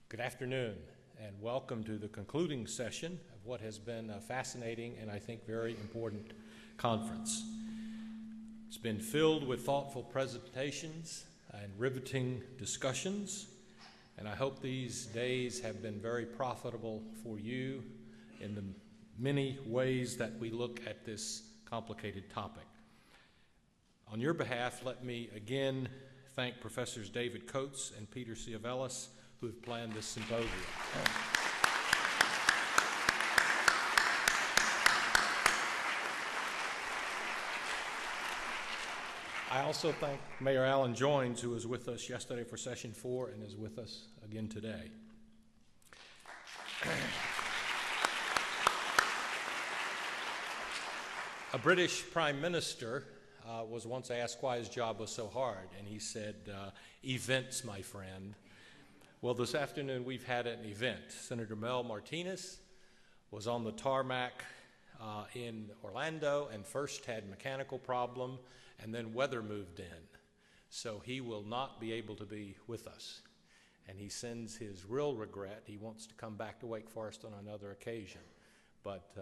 Good afternoon, and welcome to the concluding session of what has been a fascinating and I think very important conference. It's been filled with thoughtful presentations and riveting discussions, and I hope these days have been very profitable for you in the many ways that we look at this complicated topic. On your behalf, let me again thank Professors David Coates and Peter Ciavellis who have planned this symposium. I also thank Mayor Alan Joines, who was with us yesterday for Session 4 and is with us again today. A British Prime Minister was once asked why his job was so hard, and he said, events, my friend. Well, this afternoon we've had an event. Senator Mel Martinez was on the tarmac in Orlando and first had mechanical problem and then weather moved in. So he will not be able to be with us. And he sends his real regret. He wants to come back to Wake Forest on another occasion. But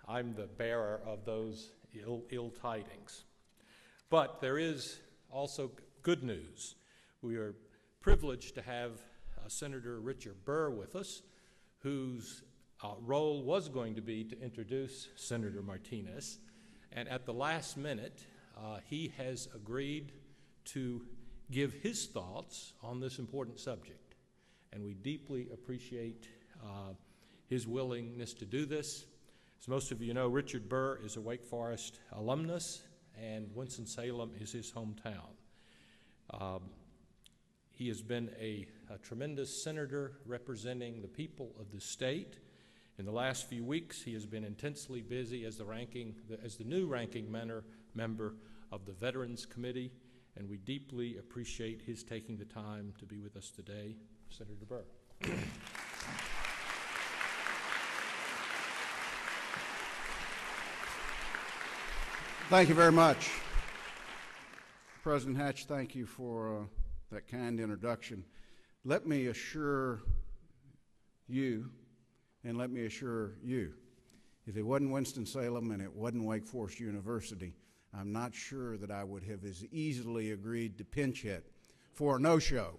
I'm the bearer of those ill tidings. But there is also good news. We are privileged to have Senator Richard Burr with us, whose role was going to be to introduce Senator Martinez. And at the last minute, he has agreed to give his thoughts on this important subject. And we deeply appreciate his willingness to do this. As most of you know, Richard Burr is a Wake Forest alumnus, and Winston-Salem is his hometown. He has been a tremendous senator representing the people of the state. In the last few weeks, he has been intensely busy as the new ranking member of the Veterans Committee, and we deeply appreciate his taking the time to be with us today. Senator Burr. Thank you very much. President Hatch, thank you for that kind introduction. Let me assure you, and let me assure you, if it wasn't Winston-Salem and it wasn't Wake Forest University, I'm not sure that I would have as easily agreed to pinch hit for a no-show.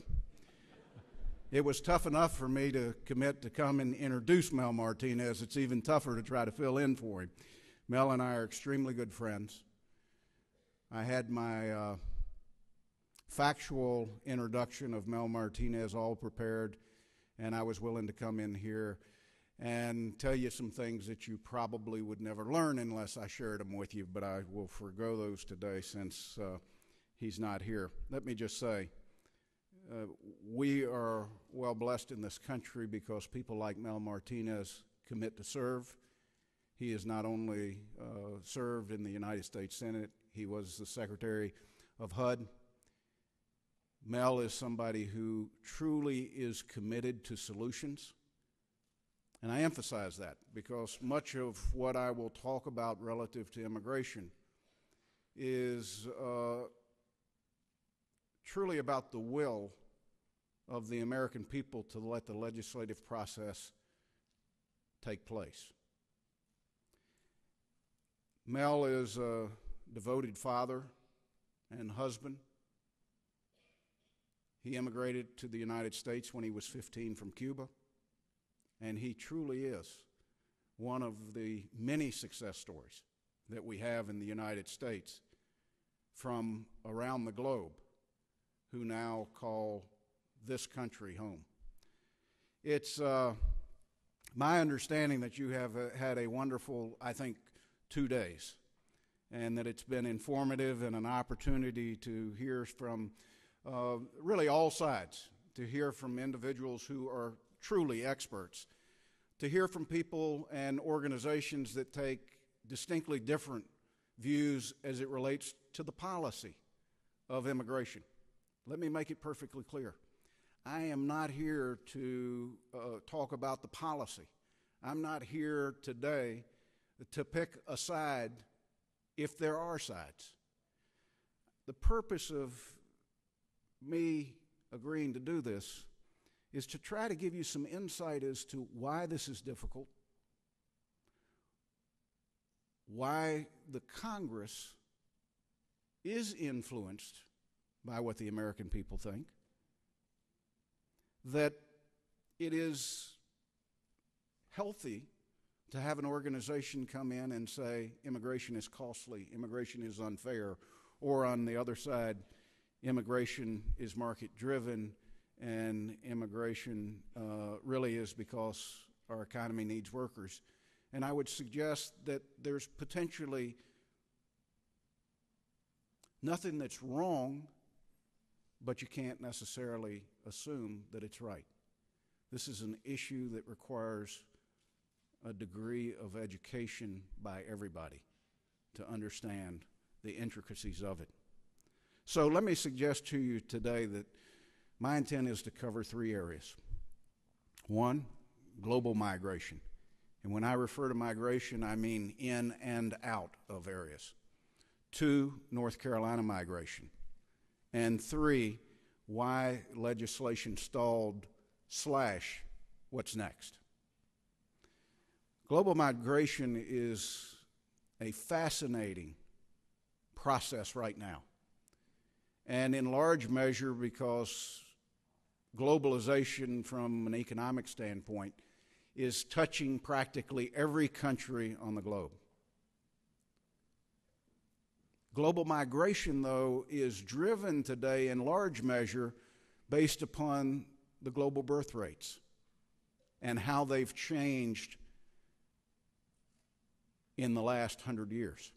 It was tough enough for me to commit to come and introduce Mel Martinez. It's even tougher to try to fill in for him. Mel and I are extremely good friends. I had my factual introduction of Mel Martinez all prepared, and I was willing to come in here and tell you some things that you probably would never learn unless I shared them with you, but I will forego those today since he's not here. Let me just say, we are well blessed in this country because people like Mel Martinez commit to serve. He has not only served in the United States Senate, he was the Secretary of HUD. Mel is somebody who truly is committed to solutions. And I emphasize that because much of what I will talk about relative to immigration is truly about the will of the American people to let the legislative process take place. Mel is a devoted father and husband. He immigrated to the United States when he was 15 from Cuba, and he truly is one of the many success stories that we have in the United States from around the globe who now call this country home. It's my understanding that you have had a wonderful, I think, 2 days, and that it's been informative and an opportunity to hear from really all sides, to hear from individuals who are truly experts, to hear from people and organizations that take distinctly different views as it relates to the policy of immigration. Let me make it perfectly clear. I am not here to talk about the policy. I'm not here today to pick a side if there are sides. The purpose of me agreeing to do this is to try to give you some insight as to why this is difficult, why the Congress is influenced by what the American people think, that it is healthy to have an organization come in and say immigration is costly, immigration is unfair, or on the other side, immigration is market-driven, and immigration really is because our economy needs workers. And I would suggest that there's potentially nothing that's wrong, but you can't necessarily assume that it's right. This is an issue that requires a degree of education by everybody to understand the intricacies of it. So let me suggest to you today that my intent is to cover three areas. One, global migration. And when I refer to migration, I mean in and out of areas. Two, North Carolina migration. And three, why legislation stalled / what's next. Global migration is a fascinating process right now. And in large measure because globalization from an economic standpoint is touching practically every country on the globe. Global migration, though, is driven today in large measure based upon the global birth rates and how they've changed in the last 100 years.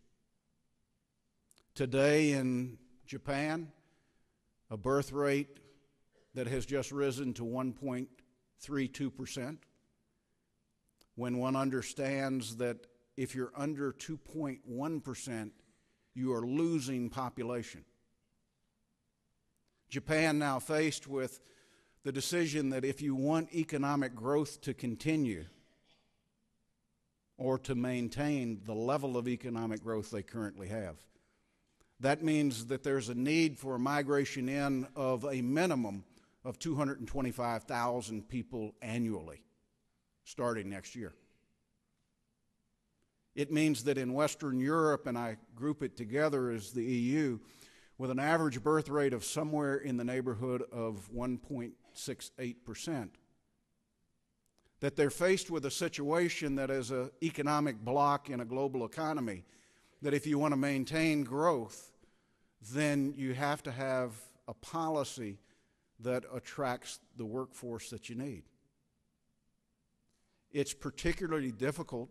Today in Japan, a birth rate that has just risen to 1.32%. When one understands that if you're under 2.1%, you are losing population. Japan now faced with the decision that if you want economic growth to continue or to maintain the level of economic growth they currently have, that means that there's a need for a migration in of a minimum of 225,000 people annually, starting next year. It means that in Western Europe, and I group it together as the EU, with an average birth rate of somewhere in the neighborhood of 1.68%, that they're faced with a situation that as an economic bloc in a global economy, that if you want to maintain growth, then you have to have a policy that attracts the workforce that you need. It's particularly difficult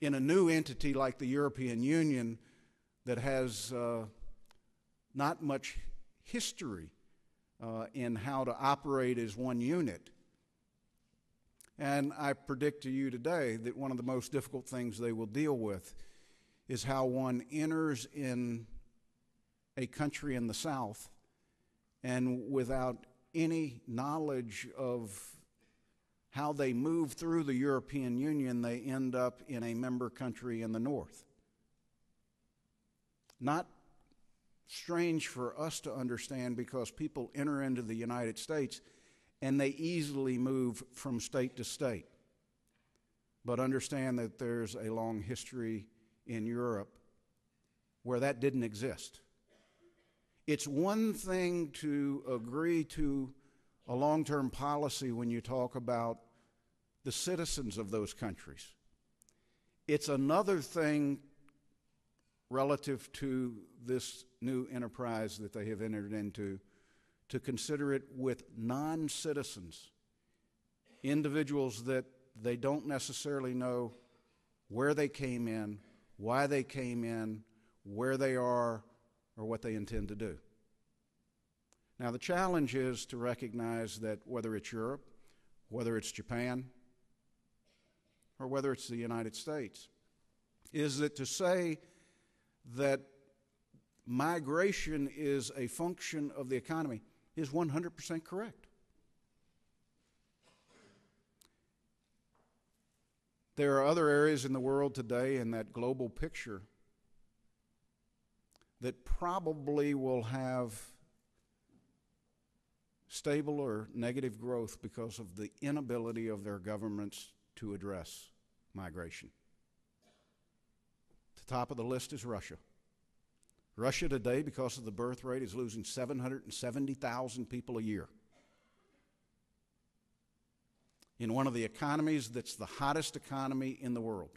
in a new entity like the European Union that has not much history in how to operate as one unit. And I predict to you today that one of the most difficult things they will deal with is how one enters in a country in the South and without any knowledge of how they move through the European Union, they end up in a member country in the North. Not strange for us to understand because people enter into the United States and they easily move from state to state. But understand that there's a long history in Europe where that didn't exist. It's one thing to agree to a long-term policy when you talk about the citizens of those countries. It's another thing relative to this new enterprise that they have entered into to consider it with non-citizens, individuals that they don't necessarily know where they came in, why they came in, where they are, or what they intend to do. Now, the challenge is to recognize that whether it's Europe, whether it's Japan, or whether it's the United States, is that to say that migration is a function of the economy is 100% correct. There are other areas in the world today in that global picture that probably will have stable or negative growth because of the inability of their governments to address migration. The top of the list is Russia. Russia today, because of the birth rate, is losing 770,000 people a year. In one of the economies that's the hottest economy in the world.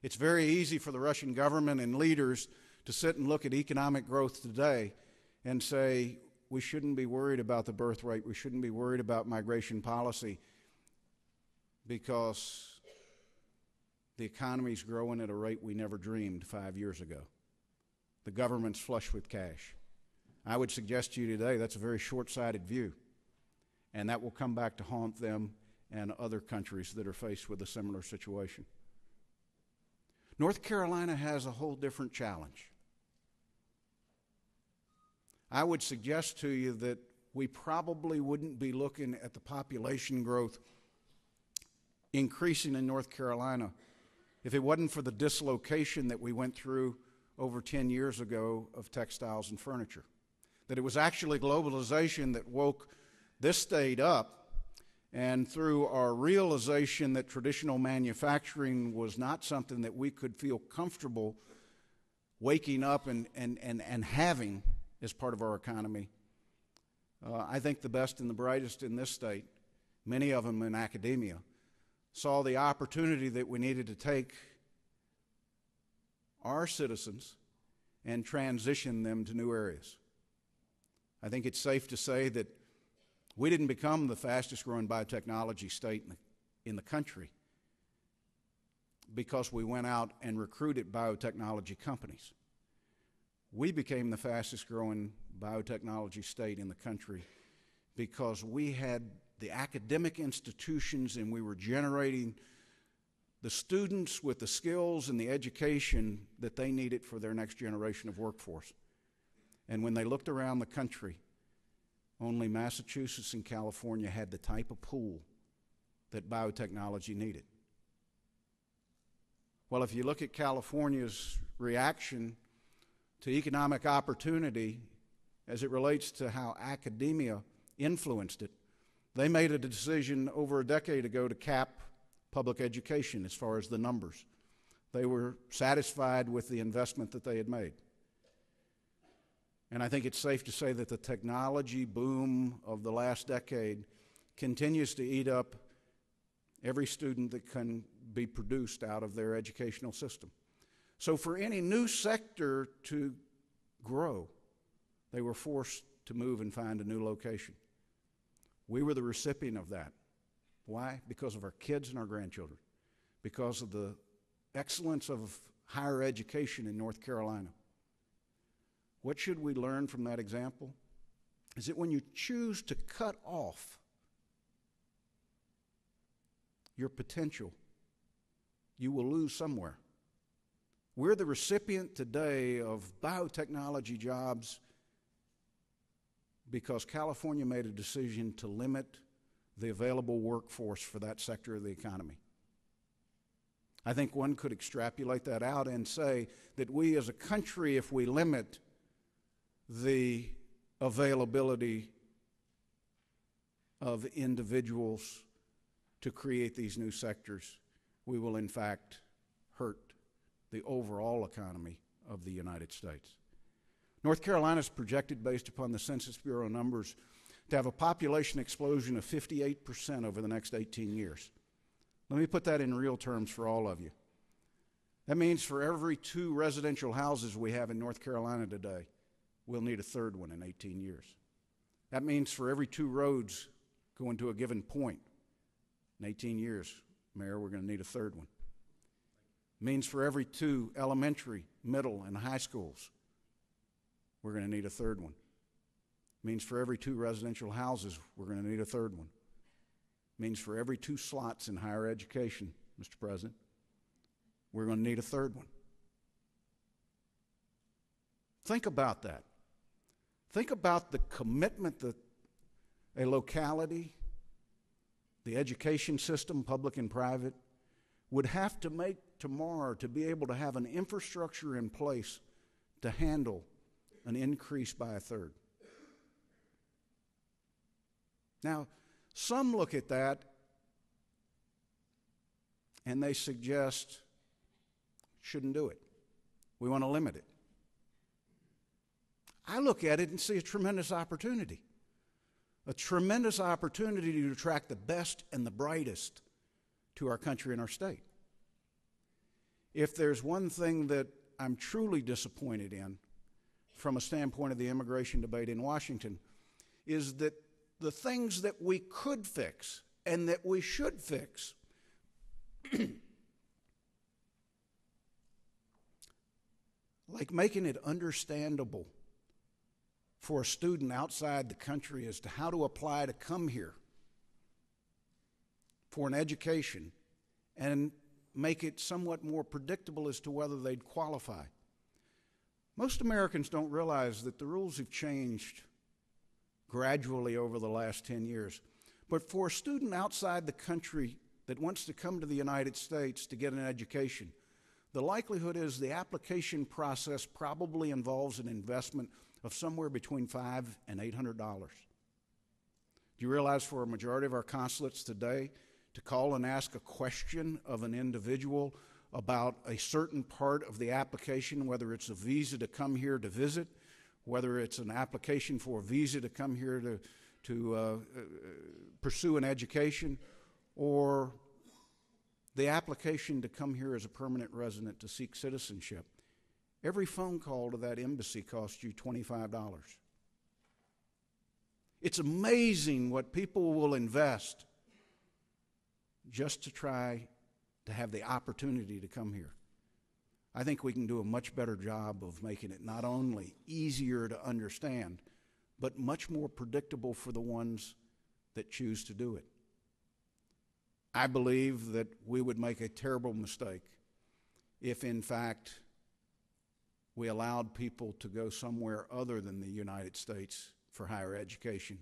It's very easy for the Russian government and leaders to sit and look at economic growth today and say, we shouldn't be worried about the birth rate, we shouldn't be worried about migration policy because the economy's growing at a rate we never dreamed 5 years ago. The government's flush with cash. I would suggest to you today that's a very short-sighted view, and that will come back to haunt them and other countries that are faced with a similar situation. North Carolina has a whole different challenge. I would suggest to you that we probably wouldn't be looking at the population growth increasing in North Carolina if it wasn't for the dislocation that we went through over 10 years ago of textiles and furniture. That it was actually globalization that woke this state up, and through our realization that traditional manufacturing was not something that we could feel comfortable waking up and having as part of our economy, I think the best and the brightest in this state, many of them in academia, saw the opportunity that we needed to take our citizens and transition them to new areas. I think it's safe to say that we didn't become the fastest growing biotechnology state in the country because we went out and recruited biotechnology companies. We became the fastest growing biotechnology state in the country because we had the academic institutions and we were generating the students with the skills and the education that they needed for their next generation of workforce. And when they looked around the country, only Massachusetts and California had the type of pool that biotechnology needed. Well, if you look at California's reaction to economic opportunity as it relates to how academia influenced it, they made a decision over a decade ago to cap public education as far as the numbers. They were satisfied with the investment that they had made. And I think it's safe to say that the technology boom of the last decade continues to eat up every student that can be produced out of their educational system. So for any new sector to grow, they were forced to move and find a new location. We were the recipient of that. Why? Because of our kids and our grandchildren, because of the excellence of higher education in North Carolina. What should we learn from that example? Is that when you choose to cut off your potential, you will lose somewhere. We're the recipient today of biotechnology jobs because California made a decision to limit the available workforce for that sector of the economy. I think one could extrapolate that out and say that we as a country, if we limit the availability of individuals to create these new sectors, we will in fact hurt the overall economy of the United States. North Carolina is projected, based upon the Census Bureau numbers, to have a population explosion of 58% over the next 18 years. Let me put that in real terms for all of you. That means for every 2 residential houses we have in North Carolina today, we'll need a third one in 18 years. That means for every 2 roads going to a given point in 18 years, Mayor, we're going to need a third one. It means for every 2 elementary, middle, and high schools, we're going to need a third one. It means for every 2 residential houses, we're going to need a third one. It means for every 2 slots in higher education, Mr. President, we're going to need a third one. Think about that. Think about the commitment that a locality, the education system, public and private, would have to make tomorrow to be able to have an infrastructure in place to handle an increase by a third. Now, some look at that and they suggest shouldn't do it. We want to limit it. I look at it and see a tremendous opportunity to attract the best and the brightest to our country and our state. If there's one thing that I'm truly disappointed in from a standpoint of the immigration debate in Washington is that the things that we could fix and that we should fix like making it understandable for a student outside the country as to how to apply to come here for an education and make it somewhat more predictable as to whether they'd qualify. Most Americans don't realize that the rules have changed gradually over the last 10 years. But for a student outside the country that wants to come to the United States to get an education, the likelihood is the application process probably involves an investment of somewhere between $500 and $800. Do you realize for a majority of our consulates today, to call and ask a question of an individual about a certain part of the application, whether it's a visa to come here to visit, whether it's an application for a visa to come here to pursue an education, or the application to come here as a permanent resident to seek citizenship, every phone call to that embassy costs you $25. It's amazing what people will invest just to try to have the opportunity to come here. I think we can do a much better job of making it not only easier to understand, but much more predictable for the ones that choose to do it. I believe that we would make a terrible mistake if, in fact, we allowed people to go somewhere other than the United States for higher education,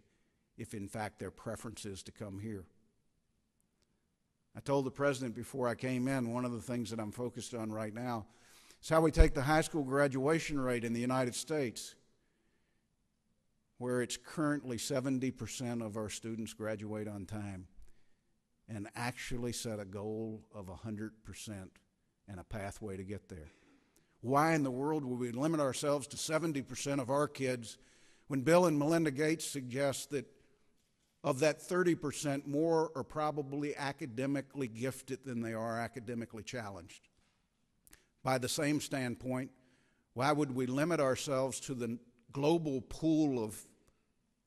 if, in fact, their preference is to come here. I told the President before I came in, one of the things that I'm focused on right now is how we take the high school graduation rate in the United States, where it's currently 70% of our students graduate on time, and actually set a goal of 100% and a pathway to get there. Why in the world would we limit ourselves to 70% of our kids when Bill and Melinda Gates suggest that of that 30%, more are probably academically gifted than they are academically challenged? By the same standpoint, why would we limit ourselves to the global pool of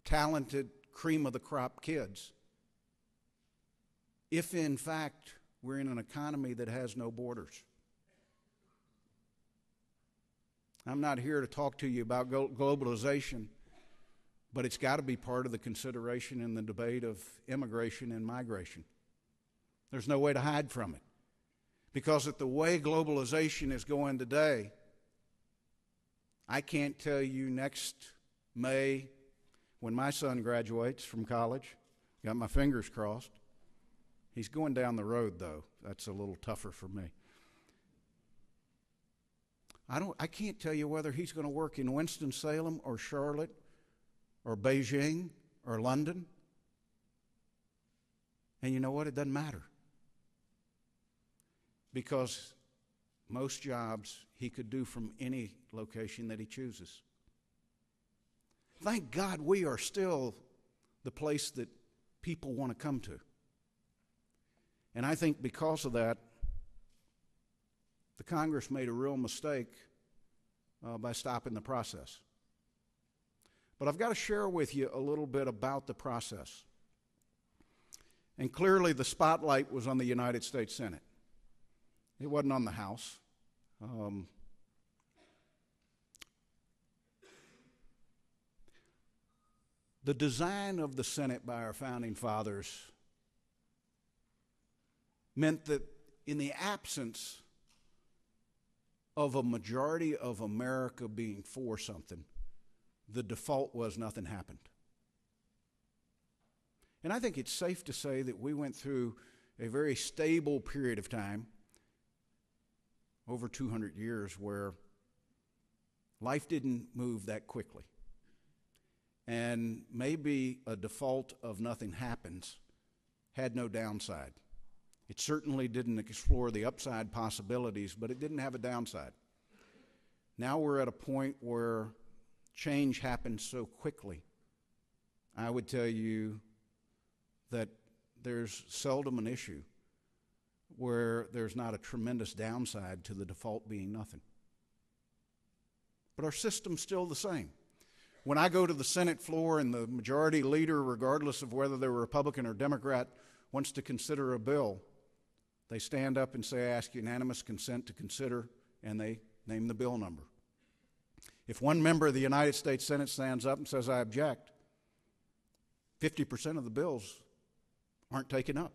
talented, cream-of-the-crop kids if, in fact, we're in an economy that has no borders? I'm not here to talk to you about globalization, but it's got to be part of the consideration in the debate of immigration and migration. There's no way to hide from it. Because at the way globalization is going today, I can't tell you next May when my son graduates from college, got my fingers crossed. He's going down the road, though. That's a little tougher for me. I can't tell you whether he's going to work in Winston-Salem or Charlotte or Beijing or London. And you know what? It doesn't matter. Because most jobs he could do from any location that he chooses. Thank God we are still the place that people want to come to. And I think because of that, the Congress made a real mistake by stopping the process. But I've got to share with you a little bit about the process. And clearly the spotlight was on the United States Senate. It wasn't on the House. The design of the Senate by our founding fathers meant that in the absence of a majority of America being for something, the default was nothing happened. And I think it's safe to say that we went through a very stable period of time over 200 years where life didn't move that quickly. And maybe a default of nothing happens had no downside. It certainly didn't explore the upside possibilities, but it didn't have a downside. Now we're at a point where change happens so quickly. I would tell you that there's seldom an issue where there's not a tremendous downside to the default being nothing. But our system's still the same. When I go to the Senate floor and the majority leader, regardless of whether they're Republican or Democrat, wants to consider a bill, they stand up and say, I ask unanimous consent to consider, and they name the bill number. If one member of the United States Senate stands up and says, I object, 50% of the bills aren't taken up.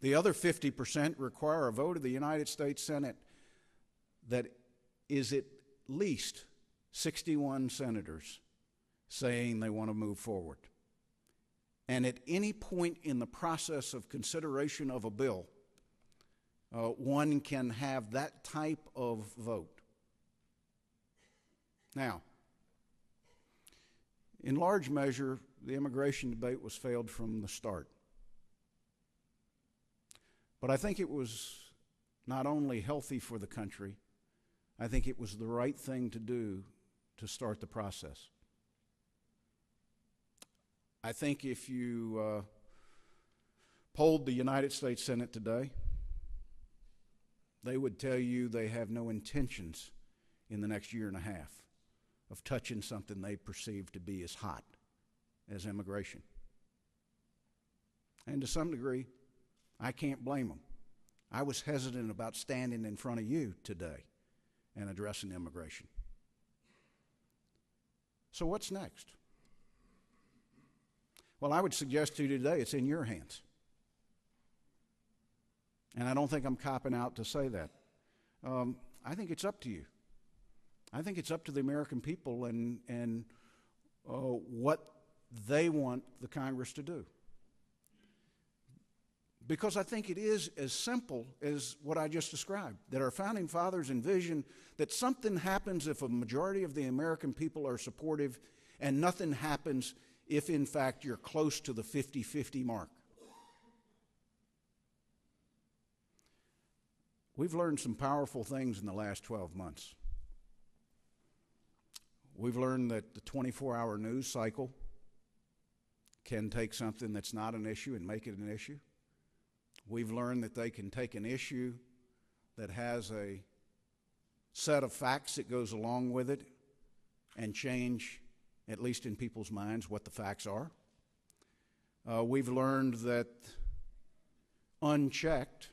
The other 50% require a vote of the United States Senate that is at least 61 senators saying they want to move forward. And at any point in the process of consideration of a bill, one can have that type of vote. Now, in large measure, the immigration debate was failed from the start. But I think it was not only healthy for the country, I think it was the right thing to do to start the process. I think if you polled the United States Senate today, they would tell you they have no intentions in the next year and a half of touching something they perceive to be as hot as immigration. And to some degree, I can't blame them. I was hesitant about standing in front of you today and addressing immigration. So what's next? Well, I would suggest to you today it's in your hands. And I don't think I'm copping out to say that. I think it's up to you. I think it's up to the American people and what they want the Congress to do. Because I think it is as simple as what I just described, that our founding fathers envisioned that something happens if a majority of the American people are supportive, and nothing happens if, in fact, you're close to the 50-50 mark. We've learned some powerful things in the last 12 months. We've learned that the 24-hour news cycle can take something that's not an issue and make it an issue. We've learned that they can take an issue that has a set of facts that goes along with it and change, at least in people's minds, what the facts are. We've learned that unchecked,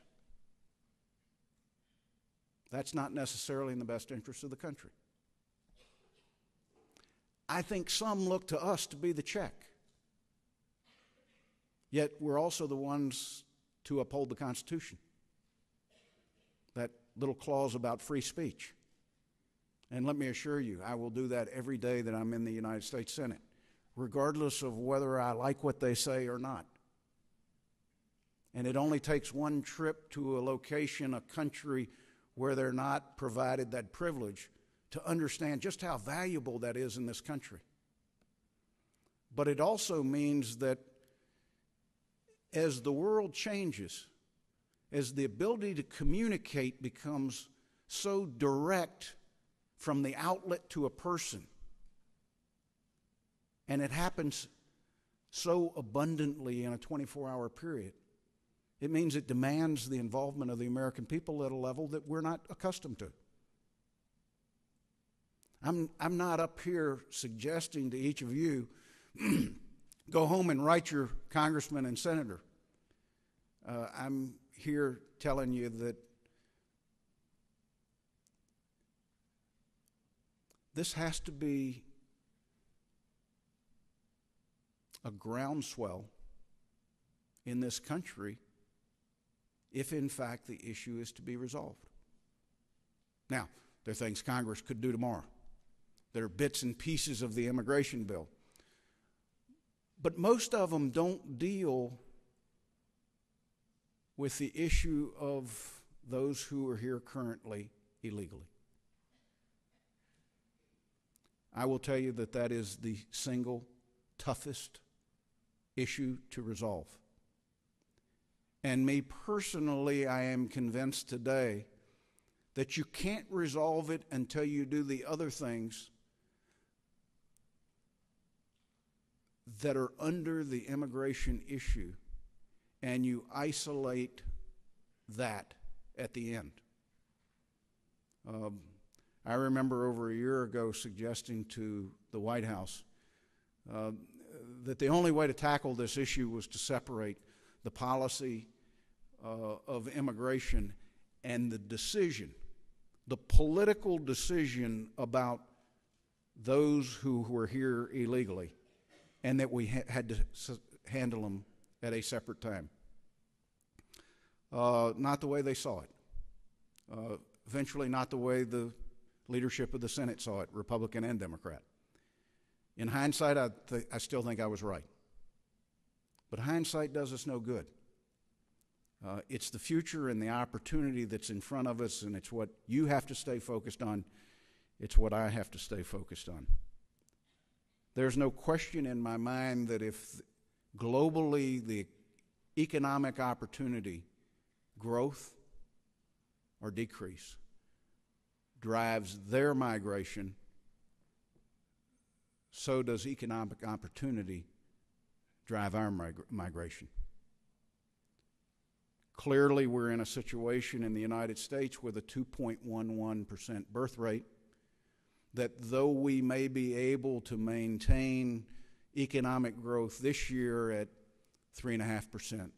that's not necessarily in the best interest of the country. I think some look to us to be the check. Yet we're also the ones to uphold the Constitution. That little clause about free speech. And let me assure you, I will do that every day that I'm in the United States Senate, regardless of whether I like what they say or not. And it only takes one trip to a location, a country where they're not provided that privilege to understand just how valuable that is in this country. But it also means that as the world changes, as the ability to communicate becomes so direct from the outlet to a person, and it happens so abundantly in a 24-hour period, it means it demands the involvement of the American people at a level that we're not accustomed to. I'm not up here suggesting to each of you, go home and write your congressman and senator. I'm here telling you that this has to be a groundswell in this country if, in fact, the issue is to be resolved. Now, there are things Congress could do tomorrow. There are bits and pieces of the immigration bill. But most of them don't deal with the issue of those who are here currently illegally. I will tell you that that is the single toughest issue to resolve. And me personally, I am convinced today that you can't resolve it until you do the other things that are under the immigration issue, and you isolate that at the end. I remember over a year ago suggesting to the White House that the only way to tackle this issue was to separate the policy of immigration and the decision, the political decision about those who were here illegally, and that we had to handle them at a separate time. Not the way they saw it. Eventually not the way the leadership of the Senate saw it, Republican and Democrat. In hindsight, I still think I was right. But hindsight does us no good. It's the future and the opportunity that's in front of us, and it's what you have to stay focused on. It's what I have to stay focused on. There's no question in my mind that if globally the economic opportunity, growth or decrease, drives their migration, so does economic opportunity drive our migration. Clearly, we're in a situation in the United States with a 2.11% birth rate, that though we may be able to maintain economic growth this year at 3.5%,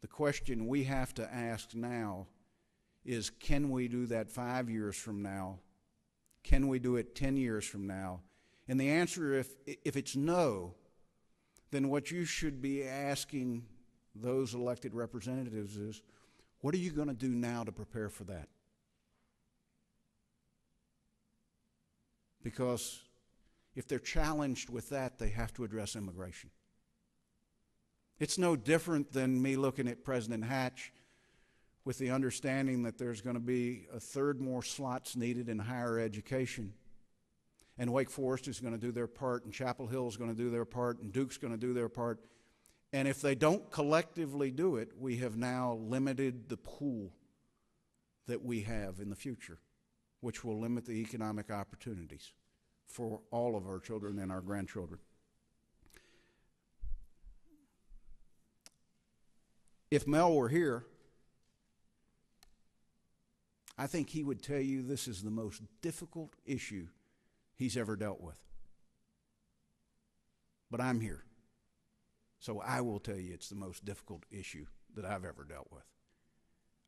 the question we have to ask now is, can we do that 5 years from now? Can we do it 10 years from now? And the answer, if it's no, then what you should be asking those elected representatives is, what are you going to do now to prepare for that? Because if they're challenged with that, they have to address immigration. It's no different than me looking at President Hatch with the understanding that there's going to be a third more slots needed in higher education. And Wake Forest is going to do their part, and Chapel Hill is going to do their part, and Duke's going to do their part. And if they don't collectively do it, we have now limited the pool that we have in the future, which will limit the economic opportunities for all of our children and our grandchildren. If Mel were here, I think he would tell you this is the most difficult issue he's ever dealt with. But I'm here, so I will tell you it's the most difficult issue that I've ever dealt with.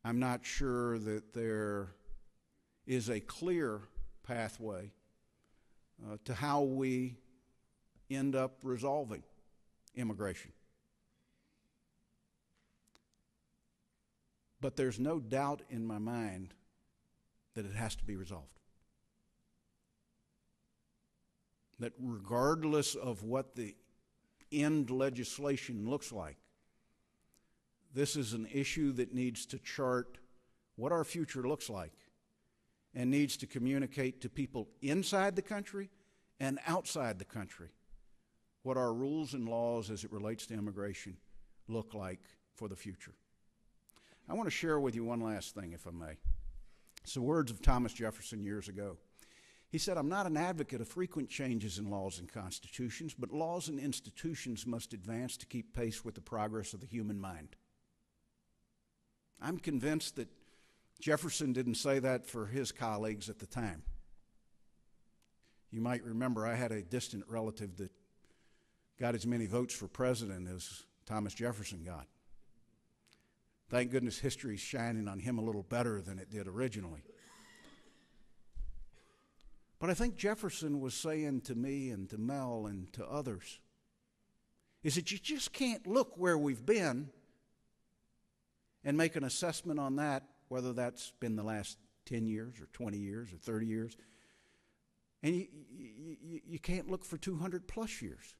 I'm not sure that there is a clear pathway to how we end up resolving immigration. But there's no doubt in my mind that it has to be resolved. That regardless of what the end legislation looks like, this is an issue that needs to chart what our future looks like and needs to communicate to people inside the country and outside the country what our rules and laws as it relates to immigration look like for the future. I want to share with you one last thing, if I may. It's the words of Thomas Jefferson years ago. He said, "I'm not an advocate of frequent changes in laws and constitutions, but laws and institutions must advance to keep pace with the progress of the human mind." I'm convinced that Jefferson didn't say that for his colleagues at the time. You might remember I had a distant relative that got as many votes for president as Thomas Jefferson got. Thank goodness history's shining on him a little better than it did originally. But I think Jefferson was saying to me and to Mel and to others is that you just can't look where we've been and make an assessment on that, whether that's been the last 10 years or 20 years or 30 years. And you can't look for 200 plus years.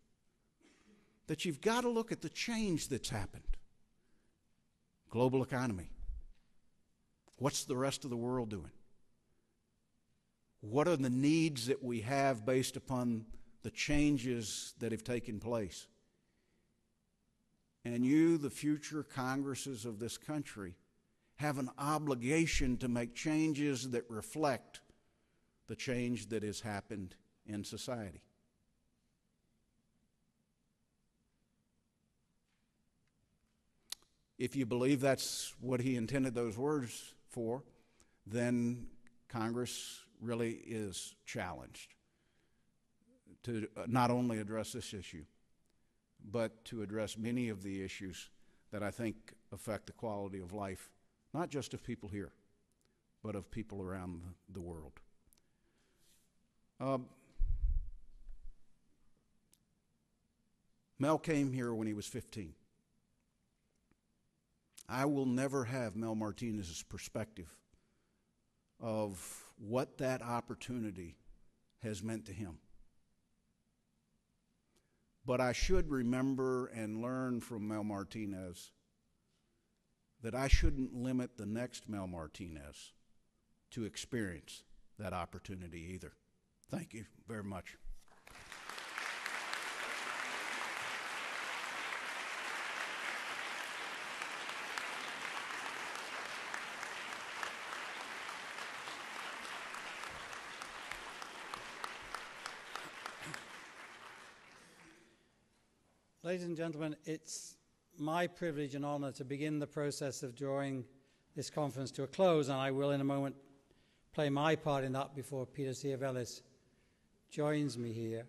That you've got to look at the change that's happened. Global economy, What's the rest of the world doing? What are the needs that we have based upon the changes that have taken place? And you, the future Congresses of this country, have an obligation to make changes that reflect the change that has happened in society. If you believe that's what he intended those words for, then Congress really is challenged to not only address this issue, but to address many of the issues that I think affect the quality of life, not just of people here, but of people around the world. Mel came here when he was 15. I will never have Mel Martinez's perspective of what that opportunity has meant to him. But I should remember and learn from Mel Martinez that I shouldn't limit the next Mel Martinez to experience that opportunity either. Thank you very much. Ladies and gentlemen, it's my privilege and honor to begin the process of drawing this conference to a close, and I will in a moment play my part in that before Peter Ciavellis joins me here.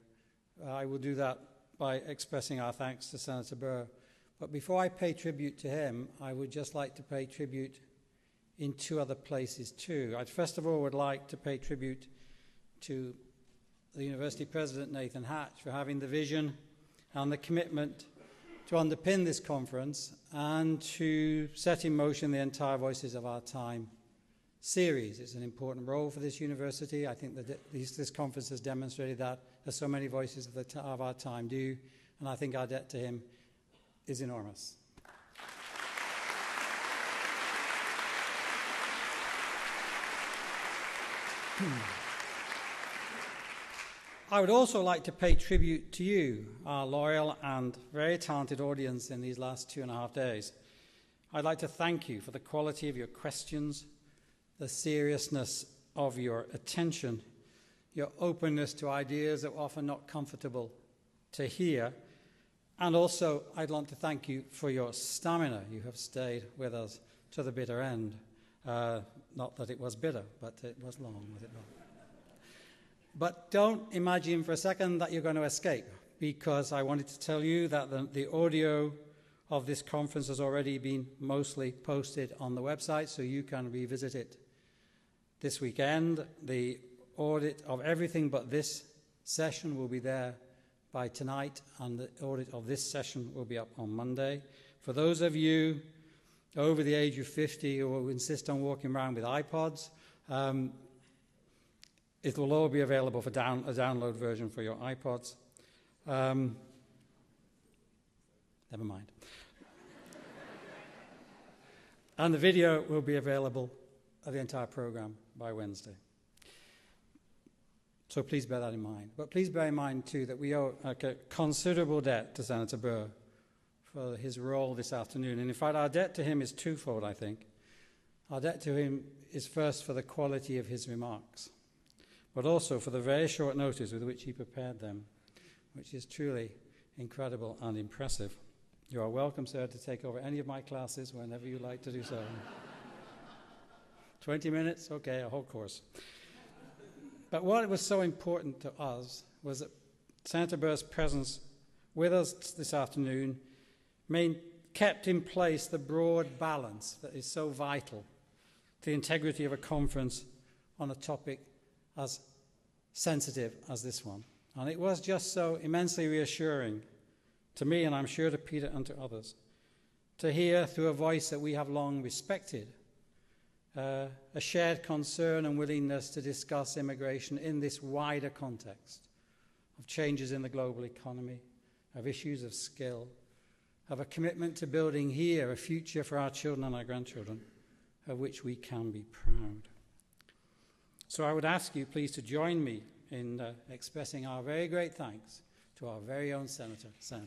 I will do that by expressing our thanks to Senator Burr. But before I pay tribute to him, I would just like to pay tribute in two other places too. I first of all would like to pay tribute to the University President Nathan Hatch for having the vision and the commitment to underpin this conference and to set in motion the entire Voices of Our Time series. It's an important role for this university. I think that this conference has demonstrated that, as so many voices of our time do, and I think our debt to him is enormous. I would also like to pay tribute to you, our loyal and very talented audience in these last 2.5 days. I'd like to thank you for the quality of your questions, the seriousness of your attention, your openness to ideas that were often not comfortable to hear, and also I'd like to thank you for your stamina. You have stayed with us to the bitter end. Not that it was bitter, but it was long, was it not? But don't imagine for a second that you're going to escape, because I wanted to tell you that the audio of this conference has already been mostly posted on the website, so you can revisit it this weekend. The audit of everything but this session will be there by tonight, and the audit of this session will be up on Monday. For those of you over the age of 50 who insist on walking around with iPods, it will all be available for a download version for your iPods. Never mind. And the video will be available of the entire program by Wednesday. So please bear that in mind. But please bear in mind, too, that we owe a considerable debt to Senator Burr for his role this afternoon. And in fact, our debt to him is twofold, I think. Our debt to him is first for the quality of his remarks, but also for the very short notice with which he prepared them, which is truly incredible and impressive. You are welcome, sir, to take over any of my classes whenever you like to do so. 20 minutes? Okay, a whole course. But what was so important to us was that Senator Burr's presence with us this afternoon kept in place the broad balance that is so vital to the integrity of a conference on a topic as sensitive as this one. And it was just so immensely reassuring to me, and I'm sure to Peter and to others, to hear through a voice that we have long respected, a shared concern and willingness to discuss immigration in this wider context of changes in the global economy, of issues of skill, of a commitment to building here a future for our children and our grandchildren, of which we can be proud. So I would ask you please to join me in expressing our very great thanks to our very own Senator Burr.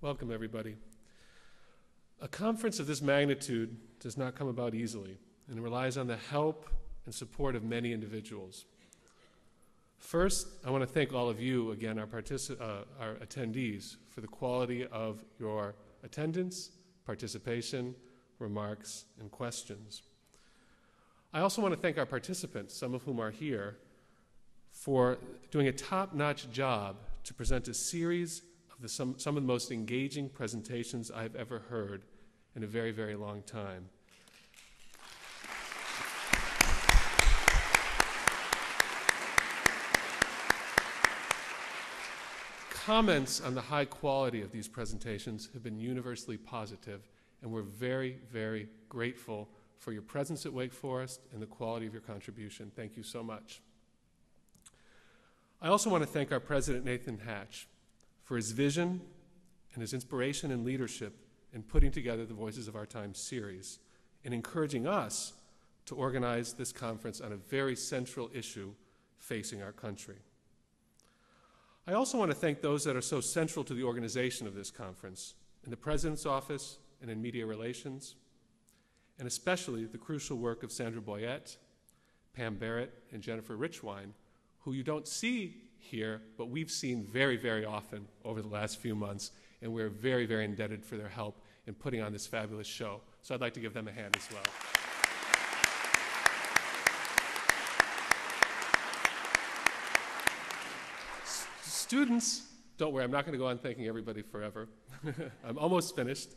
Welcome, everybody. A conference of this magnitude does not come about easily, and it relies on the help and support of many individuals. First, I want to thank all of you, again, our attendees, for the quality of your attendance, participation, remarks, and questions. I also want to thank our participants, some of whom are here, for doing a top-notch job to present a series of some of the most engaging presentations I've ever heard in a very, very long time. Comments on the high quality of these presentations have been universally positive, and we're very, very grateful for your presence at Wake Forest and the quality of your contribution. Thank you so much. I also want to thank our president, Nathan Hatch, for his vision and his inspiration and leadership in putting together the Voices of Our Time series and encouraging us to organize this conference on a very central issue facing our country. I also want to thank those that are so central to the organization of this conference, in the President's office and in media relations, and especially the crucial work of Sandra Boyette, Pam Barrett, and Jennifer Richwine, who you don't see here, but we've seen very, very often over the last few months, and we're very, very indebted for their help in putting on this fabulous show. So I'd like to give them a hand as well. Students, don't worry, I'm not going to go on thanking everybody forever. I'm almost finished.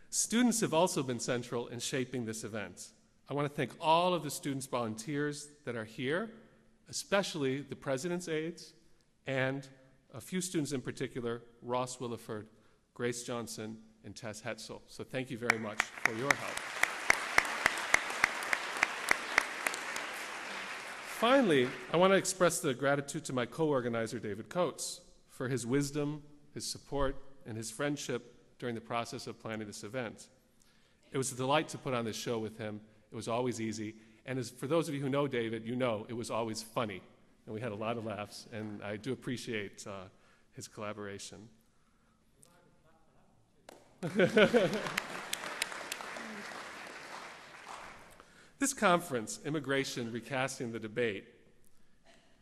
Students have also been central in shaping this event. I want to thank all of the students volunteers that are here, especially the president's aides, and a few students in particular, Ross Williford, Grace Johnson, and Tess Hetzel. So thank you very much for your help. Finally, I want to express the gratitude to my co-organizer, David Coates, for his wisdom, his support, and his friendship during the process of planning this event. It was a delight to put on this show with him. It was always easy. And for those of you who know David, you know it was always funny. And we had a lot of laughs, and I do appreciate his collaboration. This conference, Immigration, Recasting the Debate,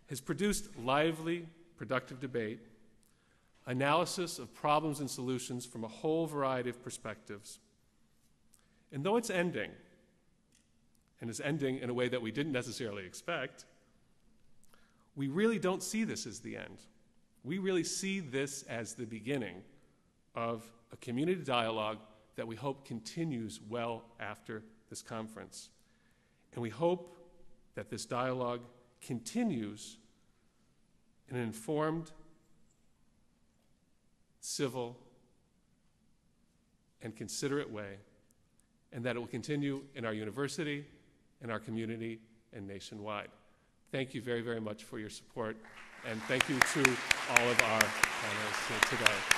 has produced lively, productive debate, analysis of problems and solutions from a whole variety of perspectives. And though it's ending, and is ending in a way that we didn't necessarily expect, we really don't see this as the end. We really see this as the beginning of a community dialogue that we hope continues well after this conference. And we hope that this dialogue continues in an informed, civil, and considerate way, and that it will continue in our university, in our community, and nationwide. Thank you very, very much for your support, and thank you to all of our panelists here today.